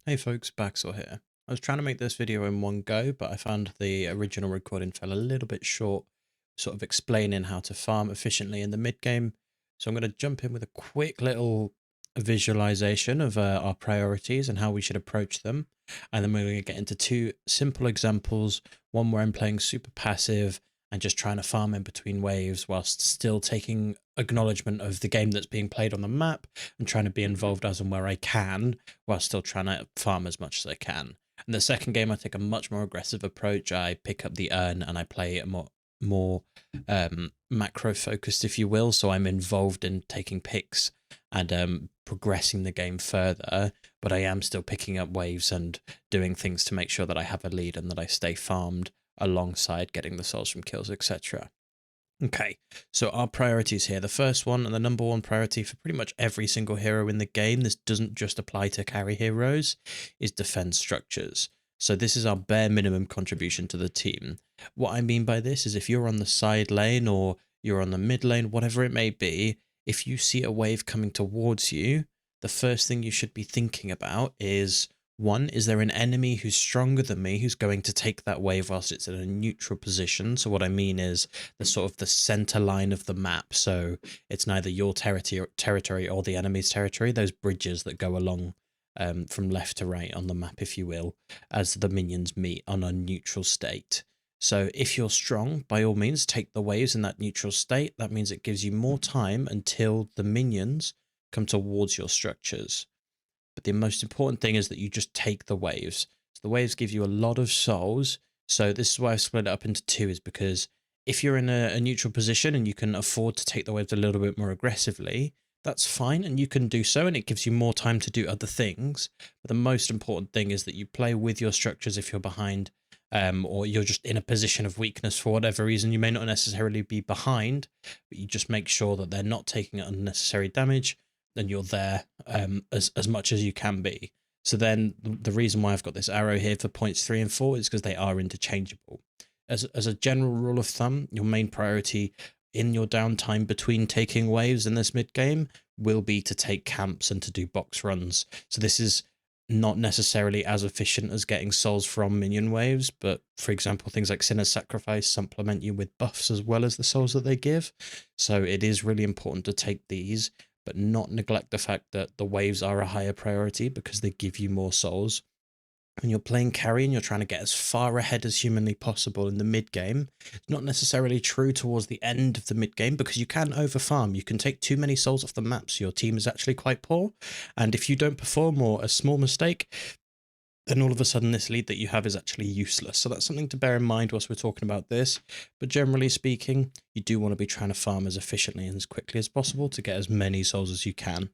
Hey folks, Baxel here. I was trying to make this video in one go, but I found the original recording fell a little bit short, sort of explaining how to farm efficiently in the mid game. So I'm going to jump in with a quick little visualization of our priorities and how we should approach them. And then we're going to get into two simple examples, one where I'm playing super passive and just trying to farm in between waves whilst still taking acknowledgement of the game that's being played on the map and trying to be involved as and where I can while still trying to farm as much as I can. In the second game, I take a much more aggressive approach. I pick up the urn and I play a more macro focused, if you will. So I'm involved in taking picks and progressing the game further, but I am still picking up waves and doing things to make sure that I have a lead and that I stay farmed alongside getting the souls from kills, etc. Okay, so our priorities here. The first one and the number one priority for pretty much every single hero in the game, this doesn't just apply to carry heroes, is defense structures. So this is our bare minimum contribution to the team. What I mean by this is if you're on the side lane or you're on the mid lane, whatever it may be, if you see a wave coming towards you, the first thing you should be thinking about is, one, is there an enemy who's stronger than me who's going to take that wave whilst it's in a neutral position? So what I mean is the sort of the center line of the map. So it's neither your territory or the enemy's territory, those bridges that go along from left to right on the map, if you will, as the minions meet on a neutral state. So if you're strong, by all means, take the waves in that neutral state. That means it gives you more time until the minions come towards your structures. But the most important thing is that you just take the waves. So the waves give you a lot of souls. So this is why I've split it up into two, is because if you're in a neutral position and you can afford to take the waves a little bit more aggressively, that's fine and you can do so, and it gives you more time to do other things. But the most important thing is that you play with your structures if you're behind, or you're just in a position of weakness for whatever reason. You may not necessarily be behind, but you just make sure that they're not taking unnecessary damage, then you're there as much as you can be. So then the reason why I've got this arrow here for points 3 and 4 is because they are interchangeable. As a general rule of thumb, your main priority in your downtime between taking waves in this mid game will be to take camps and to do box runs. So this is not necessarily as efficient as getting souls from minion waves, but for example, things like Sinner's Sacrifice supplement you with buffs as well as the souls that they give. So it is really important to take these, but not neglect the fact that the waves are a higher priority because they give you more souls. When you're playing carry and you're trying to get as far ahead as humanly possible in the mid game, it's not necessarily true towards the end of the mid game because you can overfarm. You can take too many souls off the map, so your team is actually quite poor. And if you don't perform or a small mistake, then all of a sudden this lead that you have is actually useless. So that's something to bear in mind whilst we're talking about this. But generally speaking, you do want to be trying to farm as efficiently and as quickly as possible to get as many souls as you can.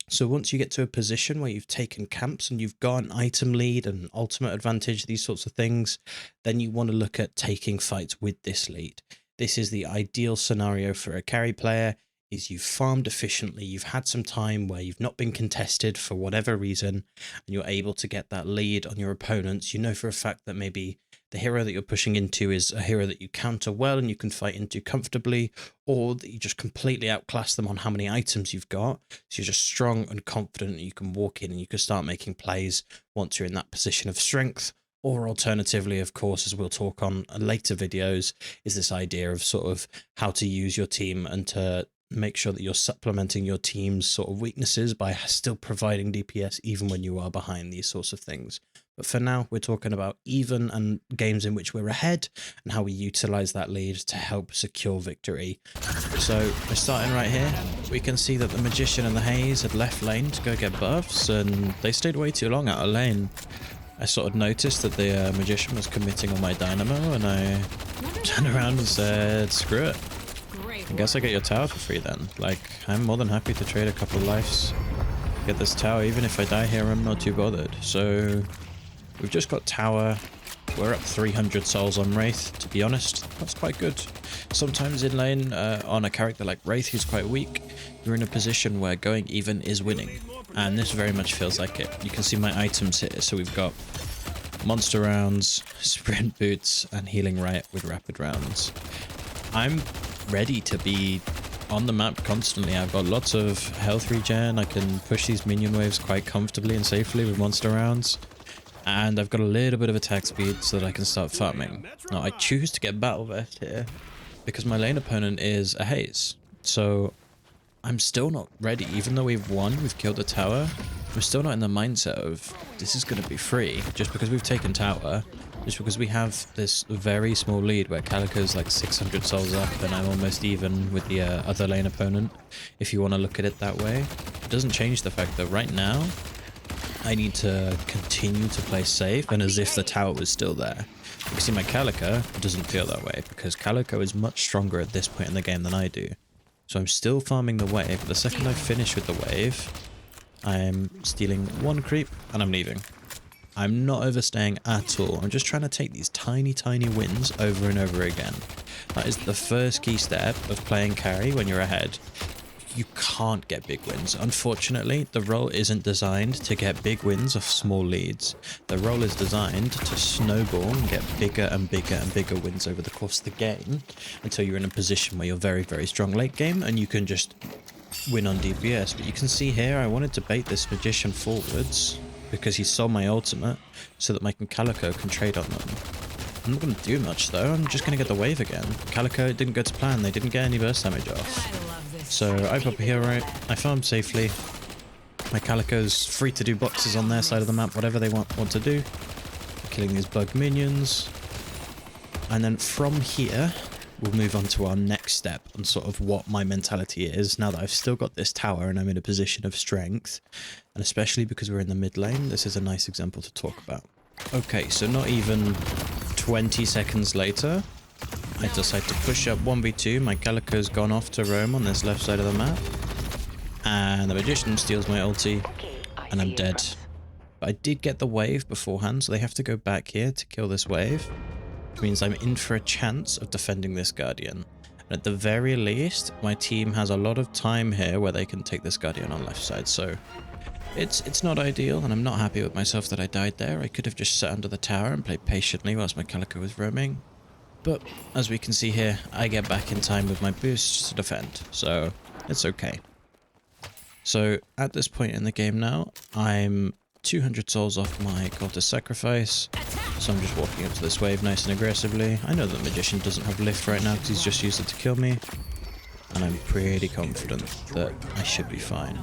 So once you get to a position where you've taken camps and you've got an item lead and ultimate advantage, these sorts of things, then you want to look at taking fights with this lead. This is the ideal scenario for a carry player. Is you've farmed efficiently, you've had some time where you've not been contested for whatever reason, and you're able to get that lead on your opponents. You know for a fact that maybe the hero that you're pushing into is a hero that you counter well and you can fight into comfortably, or that you just completely outclass them on how many items you've got. So you're just strong and confident, and you can walk in and you can start making plays once you're in that position of strength. Or alternatively, of course, as we'll talk on later videos, is this idea of sort of how to use your team and to make sure that you're supplementing your team's sort of weaknesses by still providing DPS even when you are behind, these sorts of things. But for now, we're talking about even and games in which we're ahead and how we utilize that lead to help secure victory. So we're starting right here. We can see that the Magician and the Haze had left lane to go get buffs, and they stayed way too long out of lane. I sort of noticed that the Magician was committing on my Dynamo, and I turned around and said, screw it. I guess I get your tower for free then. Like, I'm more than happy to trade a couple of lives. Get this tower, even if I die here, I'm not too bothered. So, we've just got tower. We're up 300 souls on Wraith, to be honest. That's quite good. Sometimes in lane, on a character like Wraith who's quite weak, you're in a position where going even is winning. And this very much feels like it. You can see my items here. So we've got monster rounds, sprint boots, and healing riot with rapid rounds. I'm ready to be on the map constantly. I've got lots of health regen. I can push these minion waves quite comfortably and safely with monster rounds. And I've got a little bit of attack speed so that I can start farming. Now I choose to get battle vest here because my lane opponent is a haze. So I'm still not ready. Even though we've won, we've killed the tower, we're still not in the mindset of this is going to be free. Just because we've taken tower, just because we have this very small lead where Calico's like 600 souls up and I'm almost even with the other lane opponent, if you want to look at it that way. It doesn't change the fact that right now I need to continue to play safe and as if the tower was still there. You can see my Calico doesn't feel that way because Calico is much stronger at this point in the game than I do. So I'm still farming the wave, but the second I finish with the wave, I'm stealing one creep and I'm leaving. I'm not overstaying at all. I'm just trying to take these tiny, tiny wins over and over again. That is the first key step of playing carry when you're ahead. You can't get big wins. Unfortunately, the role isn't designed to get big wins off small leads. The role is designed to snowball and get bigger and bigger and bigger wins over the course of the game until you're in a position where you're very, very strong late game and you can just win on DPS. But you can see here, I wanted to bait this magician forwards because he saw my ultimate so that my Calico can trade on them. I'm not going to do much though, I'm just going to get the wave again. Calico didn't go to plan, they didn't get any burst damage off. So I pop a hero, I farm safely. My Calico's free to do boxes on their side of the map, whatever they want to do. Killing these bug minions. And then from here, we'll move on to our next step on sort of what my mentality is now that I've still got this tower and I'm in a position of strength. And especially because we're in the mid lane, this is a nice example to talk about. Okay, so not even 20 seconds later, I decide to push up 1v2. My Calico's gone off to roam on this left side of the map. And the magician steals my ulti, and I'm dead. But I did get the wave beforehand, so they have to go back here to kill this wave. Which means I'm in for a chance of defending this guardian. And at the very least, my team has a lot of time here where they can take this guardian on left side. So it's not ideal, and I'm not happy with myself that I died there. I could have just sat under the tower and played patiently whilst my Calico was roaming. But as we can see here, I get back in time with my boost to defend, so it's okay. So at this point in the game now, I'm 200 souls off my cultist sacrifice, so I'm just walking up to this wave nice and aggressively. I know that Magician doesn't have lift right now because he's just used it to kill me, and I'm pretty confident that I should be fine.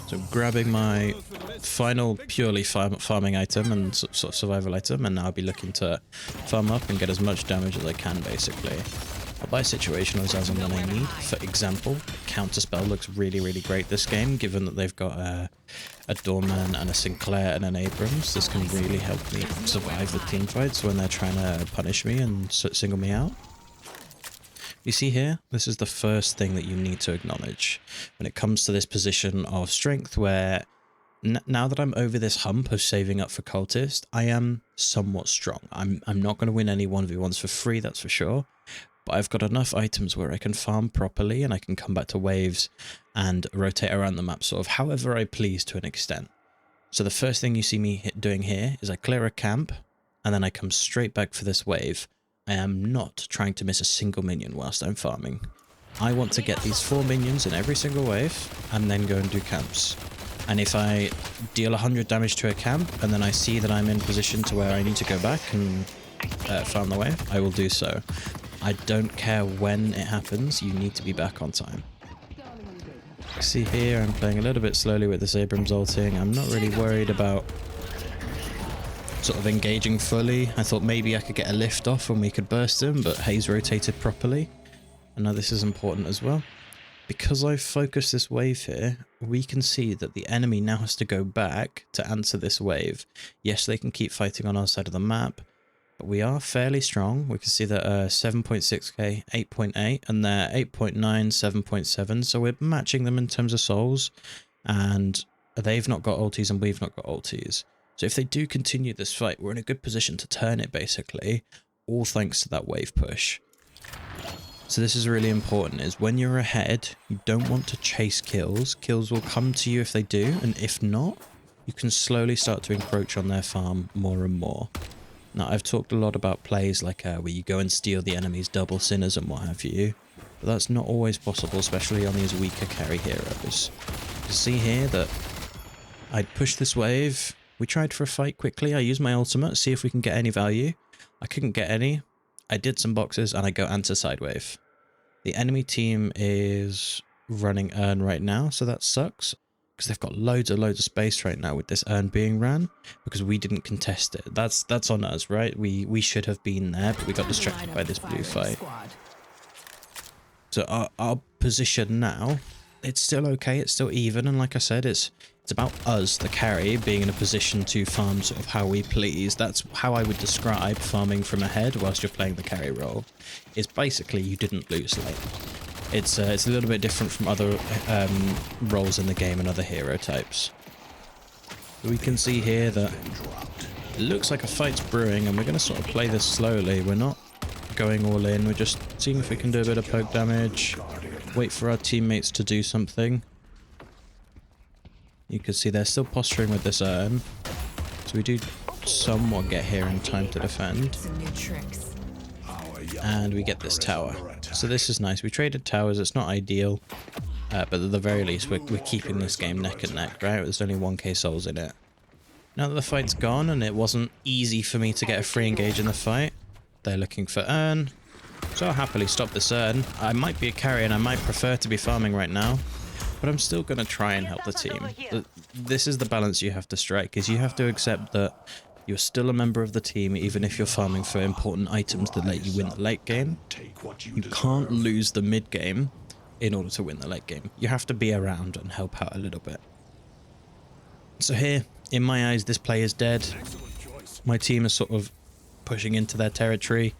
So grabbing my final purely farming item and sort of survival item, and now I'll be looking to farm up and get as much damage as I can basically. I'll buy situationals as and when I need. For example, Counterspell looks really, really great this game, given that they've got a Doorman and a Sinclair and an Abrams. This can really help me survive the teamfights when they're trying to punish me and single me out. You see here, this is the first thing that you need to acknowledge when it comes to this position of strength where now that I'm over this hump of saving up for cultist, I am somewhat strong. I'm not going to win any 1v1s for free, that's for sure, but I've got enough items where I can farm properly and I can come back to waves and rotate around the map sort of however I please to an extent. So the first thing you see me doing here is I clear a camp and then I come straight back for this wave. I am not trying to miss a single minion whilst I'm farming. I want to get these 4 minions in every single wave and then go and do camps. And if I deal 100 damage to a camp and then I see that I'm in position to where I need to go back and farm the wave, I will do so. I don't care when it happens, you need to be back on time. See here, I'm playing a little bit slowly with this Abrams ulting. I'm not really worried about sort of engaging fully. I thought maybe I could get a lift off and we could burst him, but Haze rotated properly. And now this is important as well. Because I've focused this wave here, we can see that the enemy now has to go back to answer this wave. Yes, they can keep fighting on our side of the map, but we are fairly strong. We can see that 7.6k, 8.8, and they're 8.9, 7.7. So we're matching them in terms of souls, and they've not got ultis and we've not got ultis. So if they do continue this fight, we're in a good position to turn it, basically, all thanks to that wave push. So this is really important, is when you're ahead, you don't want to chase kills. Kills will come to you if they do, and if not, you can slowly start to encroach on their farm more and more. Now, I've talked a lot about plays like where you go and steal the enemy's double sinners and what have you. but that's not always possible, especially on these weaker carry heroes. You see here that I'd push this wave. We tried for a fight quickly. I used my ultimate, see if we can get any value. I couldn't get any. I did some boxes and I go anti-side wave. The enemy team is running urn right now, so that sucks. Because they've got loads of space right now with this urn being ran, because we didn't contest it. That's on us, right? We should have been there, but we got distracted by this blue fight. So our position now, it's still okay, it's still even, and like I said, it's about us, the carry, being in a position to farm sort of how we please. That's how I would describe farming from ahead whilst you're playing the carry role. It's basically you didn't lose late. It's a little bit different from other roles in the game and other hero types. We can see here that it looks like a fight's brewing, and we're going to sort of play this slowly. We're not going all in, we're just seeing if we can do a bit of poke damage, wait for our teammates to do something. You can see they're still posturing with this urn, so we do somewhat get here in time to defend. And we get this tower. So this is nice. We traded towers, it's not ideal, but at the very least we're keeping this game neck and neck, right? There's only 1k souls in it. Now that the fight's gone and it wasn't easy for me to get a free engage in the fight, they're looking for urn, so I'll happily stop this urn. I might be a carry and I might prefer to be farming right now, but I'm still going to try and help the team. This is the balance you have to strike, is you have to accept that you're still a member of the team even if you're farming for important items that let you win the late game. You can't lose the mid game in order to win the late game. You have to be around and help out a little bit. So here, in my eyes, this play is dead. My team is sort of pushing into their territory.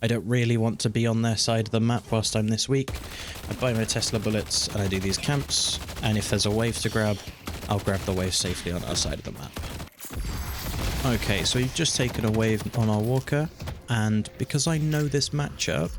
I don't really want to be on their side of the map whilst I'm this weak. I buy my Tesla bullets and I do these camps, and if there's a wave to grab, I'll grab the wave safely on our side of the map. Okay, so we've just taken a wave on our walker, and because I know this matchup,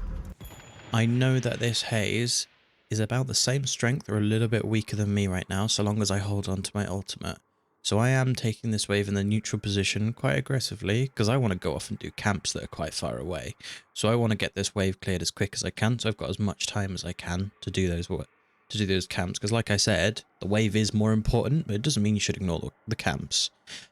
I know that this haze is about the same strength or a little bit weaker than me right now, so long as I hold on to my ultimate. So I am taking this wave in the neutral position quite aggressively, because I want to go off and do camps that are quite far away. So I want to get this wave cleared as quick as I can, so I've got as much time as I can to do those camps, because like I said, the wave is more important, but it doesn't mean you should ignore the camps.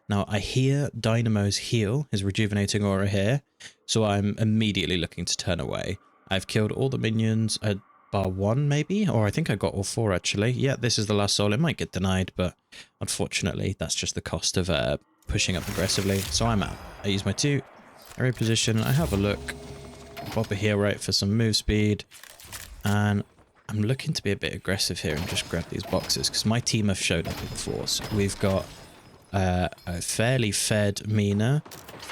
Now I hear Dynamo's heal, his rejuvenating aura here, so I'm immediately looking to turn away. I've killed all the minions at bar 1 maybe, or I think I got all 4 actually. Yeah, this is the last soul. It might get denied, but unfortunately that's just the cost of pushing up aggressively. So I'm out. I use my 2 area position, I have a look, pop a heal right for some move speed, and I'm looking to be a bit aggressive here and just grab these boxes, because my team have showed up in force. We've got a fairly fed Mina,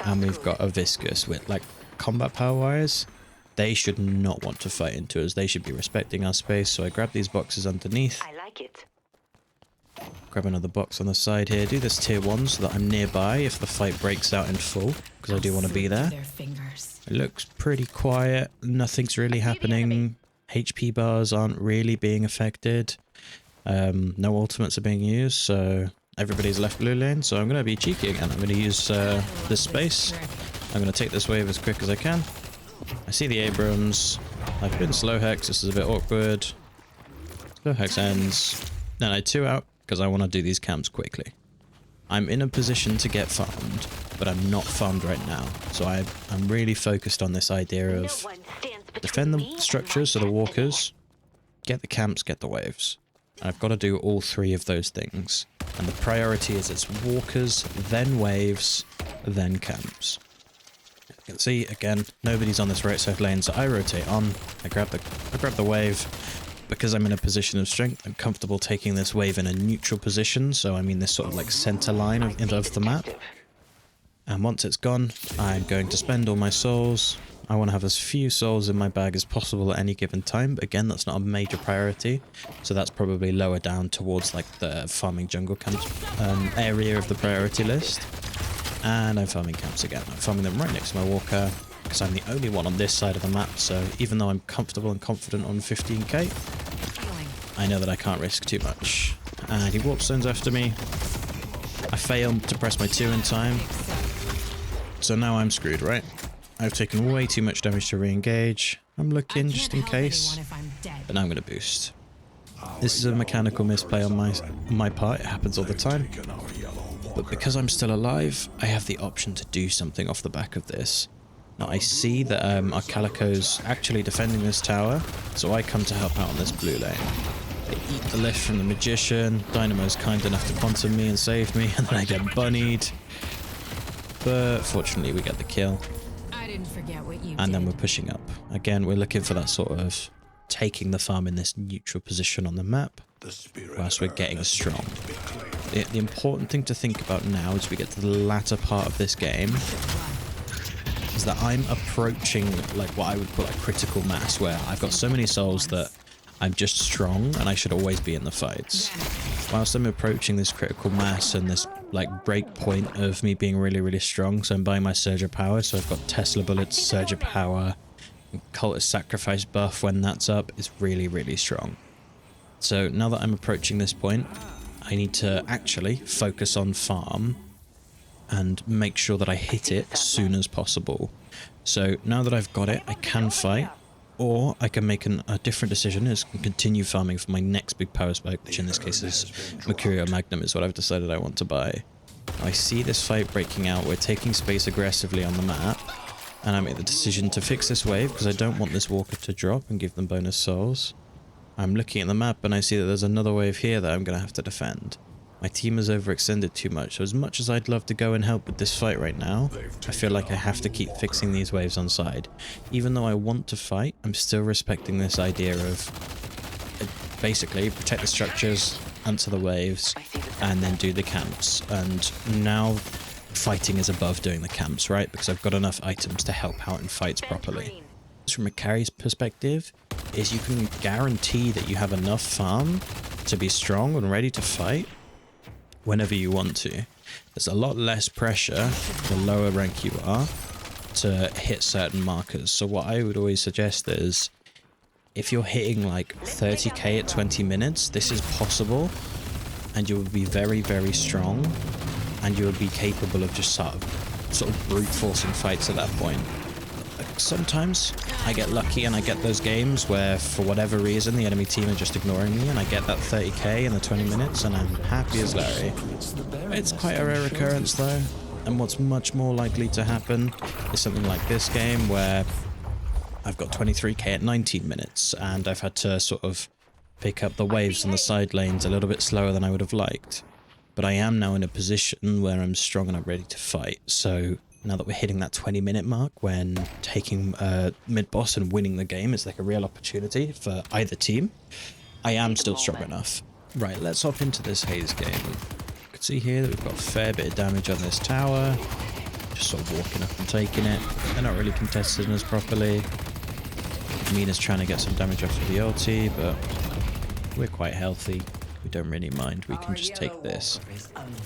and we've got a Viscous with, like, combat power-wise, they should not want to fight into us. They should be respecting our space, so I grab these boxes underneath. I like it. Grab another box on the side here. Do this tier 1 so that I'm nearby if the fight breaks out in full, because I do want to be there. It looks pretty quiet. Nothing's really happening. HP bars aren't really being affected. No ultimates are being used, so everybody's left blue lane. So I'm going to be cheeky again. I'm going to use this space. I'm going to take this wave as quick as I can. I see the Abrams. I've been slow hex. This is a bit awkward. Slow hex ends. Then I 2 out because I want to do these camps quickly. I'm in a position to get farmed, but I'm not farmed right now. So I'm really focused on this idea of defend the structures, so the walkers, get the camps, get the waves. And I've got to do all 3 of those things. And the priority is it's walkers, then waves, then camps. You can see, again, nobody's on this right side lane, so I rotate on, I grab the wave. Because I'm in a position of strength, I'm comfortable taking this wave in a neutral position, so I mean this sort of like center line of the map. And once it's gone, I'm going to spend all my souls. I want to have as few souls in my bag as possible at any given time, but again, that's not a major priority, so that's probably lower down towards like the farming jungle camps area of the priority list. And I'm farming camps again. I'm farming them right next to my walker, because I'm the only one on this side of the map, so even though I'm comfortable and confident on 15k, I know that I can't risk too much. And he warp stones after me. I failed to press my 2 in time, so now I'm screwed, right? I've taken way too much damage to re-engage. I'm looking just in case. but now I'm going to boost. This is a mechanical misplay on my part. It happens all the time. But because I'm still alive, I have the option to do something off the back of this. Now I see that our Calico's actually defending this tower, so I come to help out on this blue lane. They eat the lift from the Magician, Dynamo's kind enough to quantum me and save me, and then I get bunnied. But fortunately we get the kill. I didn't forget what you and did. then we're pushing up. Again, we're looking for that sort of taking the farm in this neutral position on the map whilst we're getting strong. The important thing to think about now as we get to the latter part of this game is that I'm approaching like what I would call a critical mass, where I've got so many souls that I'm just strong and I should always be in the fights. Whilst I'm approaching this critical mass and this like break point of me being really, really strong, so I'm buying my Surge of Power, so I've got Tesla Bullets, Surge of Power, Cultist Sacrifice buff when that's up is really, really strong. So now that I'm approaching this point, I need to actually focus on farm and make sure that I hit it as soon as possible. So now that I've got it, I can fight, or I can make a different decision, is continue farming for my next big power spike, which in this case is Mercurio Magnum is what I've decided I want to buy. I see this fight breaking out, we're taking space aggressively on the map, and I make the decision to fix this wave because I don't want this walker to drop and give them bonus souls. I'm looking at the map and I see that there's another wave here that I'm going to have to defend. My team has overextended too much, so as much as I'd love to go and help with this fight right now, I feel like I have to keep fixing these waves on side. Even though I want to fight, I'm still respecting this idea of basically protect the structures, answer the waves, and then do the camps. And now fighting is above doing the camps, right? Because I've got enough items to help out in fights properly. From a carry's perspective, is you can guarantee that you have enough farm to be strong and ready to fight whenever you want to. There's a lot less pressure the lower rank you are to hit certain markers. So what I would always suggest is, if you're hitting like 30k at 20 minutes, this is possible, and you will be very, very strong, and you will be capable of just sort of brute forcing fights at that point. Sometimes I get lucky and I get those games where for whatever reason the enemy team are just ignoring me and I get that 30k in the 20 minutes and I'm happy as Larry. It's quite a rare occurrence though, and what's much more likely to happen is something like this game where I've got 23k at 19 minutes and I've had to sort of pick up the waves on the side lanes a little bit slower than I would have liked. But I am now in a position where I'm strong and I'm ready to fight, so now that we're hitting that 20-minute mark when taking mid-boss and winning the game is like a real opportunity for either team, I am still strong enough. Right, let's hop into this haze game. You can see here that we've got a fair bit of damage on this tower. Just sort of walking up and taking it. They're not really contesting us properly. Mina's trying to get some damage off of the ulti, but we're quite healthy. We don't really mind. We can just take this.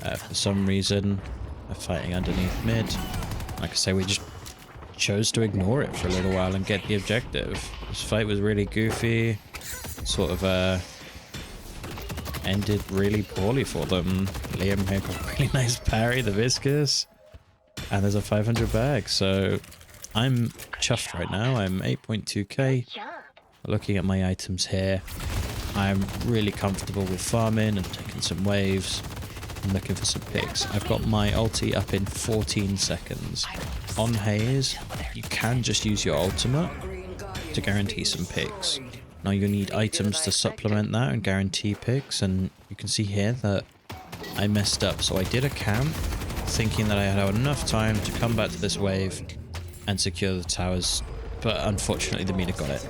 For some reason, they're fighting underneath mid. Like I say, we just chose to ignore it for a little while and get the objective. This fight was really goofy. Sort of ended really poorly for them. Liam here got a really nice parry, the Viscous. And there's a 500 bag, so I'm chuffed right now. I'm 8.2k. Looking at my items here, I'm really comfortable with farming and taking some waves. I'm looking for some picks. I've got my ulti up in 14 seconds. On haze, you can just use your ultimate to guarantee some picks. Now you need items to supplement that and guarantee picks, and you can see here that I messed up. So I did a camp thinking that I had enough time to come back to this wave and secure the towers, but unfortunately the Mina got it.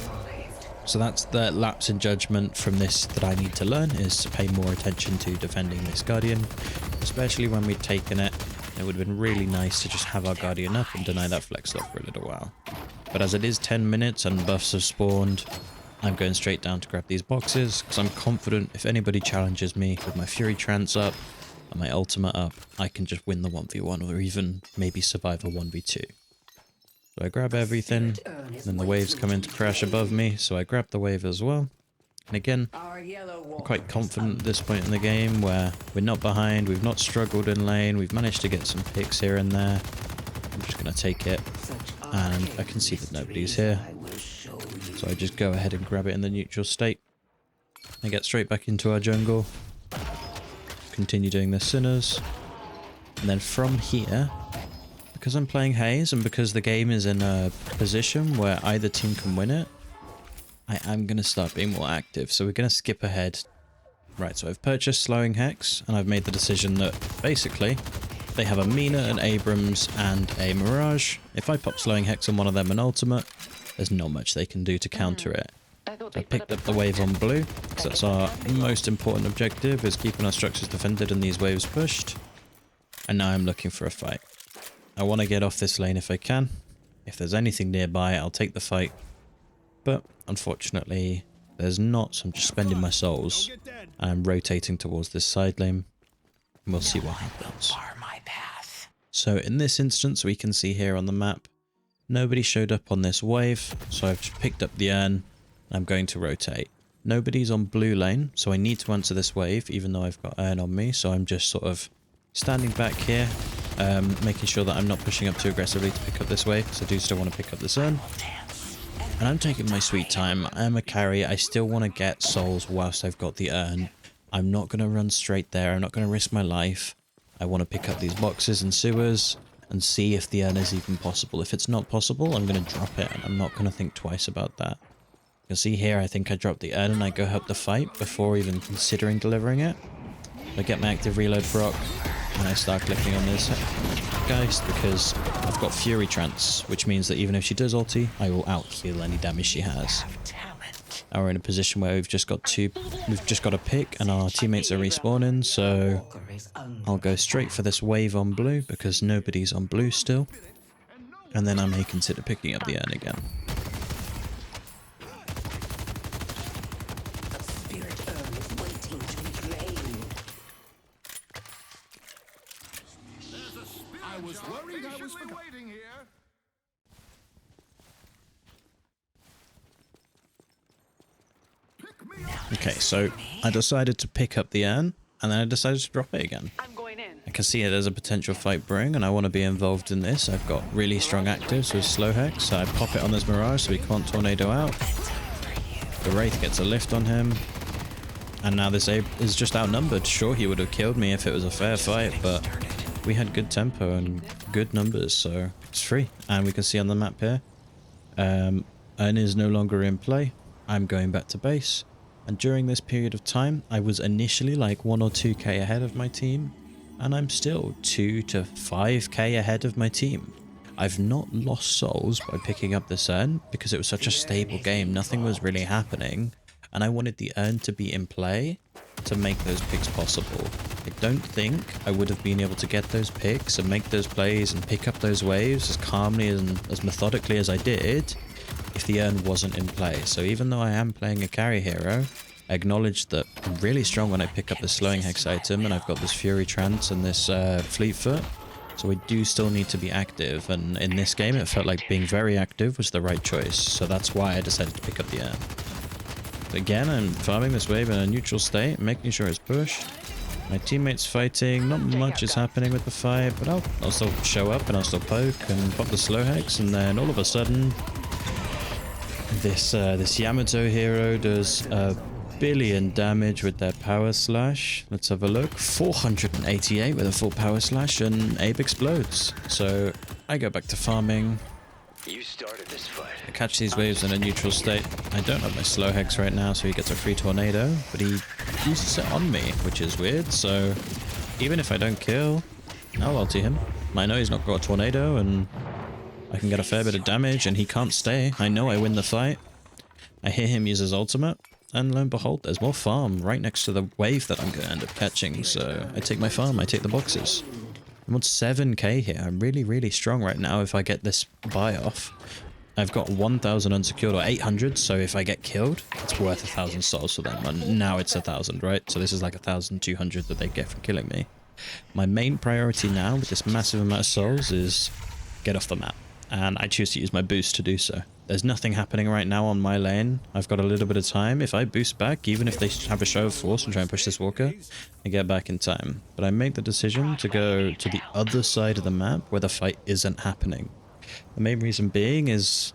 So that's the lapse in judgment from this that I need to learn, is to pay more attention to defending this Guardian, especially when we'd taken it. It would have been really nice to just have our Guardian up and deny that flex lock for a little while. But as it is 10 minutes and buffs have spawned, I'm going straight down to grab these boxes, because I'm confident if anybody challenges me with my Fury Trance up and my ultimate up, I can just win the 1v1 or even maybe survive a 1v2. So I grab everything, then the waves come in to crash above me, so I grab the wave as well. And again, I'm quite confident at this point in the game where we're not behind, we've not struggled in lane, we've managed to get some picks here and there. I'm just going to take it, and I can see that nobody's here. So I just go ahead and grab it in the neutral state and get straight back into our jungle. Continue doing the Sinners. And then from here, because I'm playing Haze and because the game is in a position where either team can win it, I am going to start being more active. So we're going to skip ahead. Right, so I've purchased Slowing Hex and I've made the decision that basically they have a Mina, an Abrams, and a Mirage. If I pop Slowing Hex on one of them and ultimate, there's not much they can do to counter it. So I picked up the wave on blue, because that's our most important objective, is keeping our structures defended and these waves pushed. And now I'm looking for a fight. I want to get off this lane if I can. If there's anything nearby, I'll take the fight. But unfortunately, there's not, so I'm just spending my souls. And I'm rotating towards this side lane. And we'll see what happens. So in this instance, we can see here on the map, nobody showed up on this wave, so I've just picked up the urn. I'm going to rotate. Nobody's on blue lane, so I need to answer this wave, even though I've got urn on me, so I'm just sort of standing back here, making sure that I'm not pushing up too aggressively to pick up this wave, because I do still want to pick up this urn. And I'm taking my sweet time. I'm a carry. I still want to get souls whilst I've got the urn. I'm not going to run straight there. I'm not going to risk my life. I want to pick up these boxes and sewers and see if the urn is even possible. If it's not possible, I'm going to drop it, and I'm not going to think twice about that. You can see here, I think I dropped the urn and I go help the fight before even considering delivering it. I get my active reload proc, and I start clicking on this Geist because I've got Fury Trance, which means that even if she does ulti, I will out-heal any damage she has. Now we're in a position where we've just got a pick and our teammates are respawning, so I'll go straight for this wave on blue because nobody's on blue still, and then I may consider picking up the urn again. Okay, so I decided to pick up the urn, and then I decided to drop it again. I can see it as a potential fight brewing, and I want to be involved in this. I've got really strong actives with Slow Hex, so I pop it on this Mirage so he can't tornado out. The Wraith gets a lift on him, and now this Abe is just outnumbered. Sure, he would have killed me if it was a fair fight, but we had good tempo and good numbers, so it's free. And we can see on the map here, urn is no longer in play. I'm going back to base. And during this period of time, I was initially like 1 or 2k ahead of my team, and I'm still 2 to 5k ahead of my team. I've not lost souls by picking up this urn because it was such a stable game, nothing was really happening, and I wanted the urn to be in play to make those picks possible. I don't think I would have been able to get those picks and make those plays and pick up those waves as calmly and as methodically as I did if the urn wasn't in play. So even though I am playing a carry hero, I acknowledge that I'm really strong when I pick up the Slowing Hex item, and I've got this Fury Trance and this Fleet Foot, so I do still need to be active, and in this game it felt like being very active was the right choice, so that's why I decided to pick up the urn. Again, I'm farming this wave in a neutral state, making sure it's pushed. My teammates fighting, not much is happening with the fight, but I'll still show up and I'll still poke and pop the Slow Hex, and then all of a sudden this Yamato hero does a billion damage with their power slash. Let's have a look. 488 with a full power slash, and Abe explodes. So I go back to farming. You started this fight. I catch these waves in a neutral state. I don't have my Slow Hex right now, so he gets a free tornado, but he uses it on me, which is weird. So even if I don't kill, I'll ulti him. I know he's not got a tornado, and I can get a fair bit of damage, and he can't stay. I know I win the fight. I hear him use his ultimate, and lo and behold, there's more farm right next to the wave that I'm going to end up catching. So I take my farm, I take the boxes. I'm on 7k here. I'm really, really strong right now if I get this buy off. I've got 1,000 unsecured, or 800, so if I get killed, it's worth 1,000 souls for them. And now it's 1,000, right? So this is like 1,200 that they get from killing me. My main priority now with this massive amount of souls is get off the map. And I choose to use my boost to do so. There's nothing happening right now on my lane. I've got a little bit of time. If I boost back, even if they have a show of force and try and push this walker, I get back in time. But I make the decision to go to the other side of the map where the fight isn't happening. The main reason being is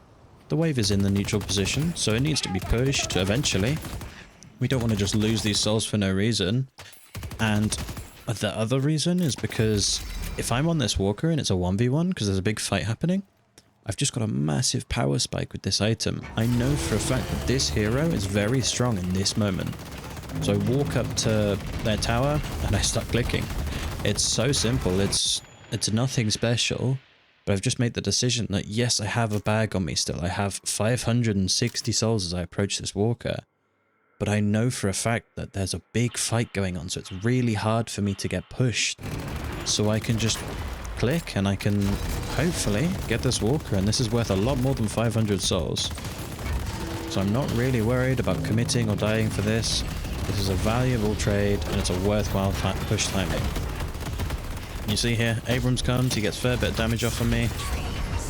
The wave is in the neutral position, so it needs to be pushed eventually. We don't want to just lose these souls for no reason. And the other reason is because if I'm on this walker and it's a 1v1 because there's a big fight happening, I've just got a massive power spike with this item. I know for a fact that this hero is very strong in this moment. So I walk up to their tower and I start clicking. It's so simple. It's nothing special. But I've just made the decision that yes, I have a bag on me still. I have 560 souls as I approach this walker. But I know for a fact that there's a big fight going on, so it's really hard for me to get pushed. So I can just click and I can hopefully get this walker, and this is worth a lot more than 500 souls. So I'm not really worried about committing or dying for this. This is a valuable trade and it's a worthwhile push timing. You see here, Abrams comes, he gets a fair bit of damage off of me.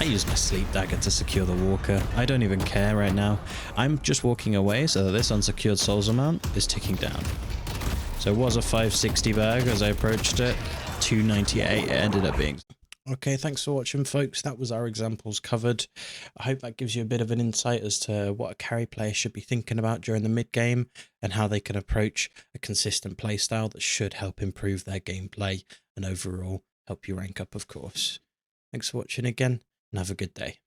I use my sleep dagger to secure the walker. I don't even care right now. I'm just walking away so that this unsecured souls amount is ticking down. So it was a 560 bag as I approached it. 298 it ended up being. Okay, thanks for watching, folks. That was our examples covered. I hope that gives you a bit of an insight as to what a carry player should be thinking about during the mid game and how they can approach a consistent playstyle that should help improve their gameplay and overall help you rank up, of course. Thanks for watching again, and have a good day.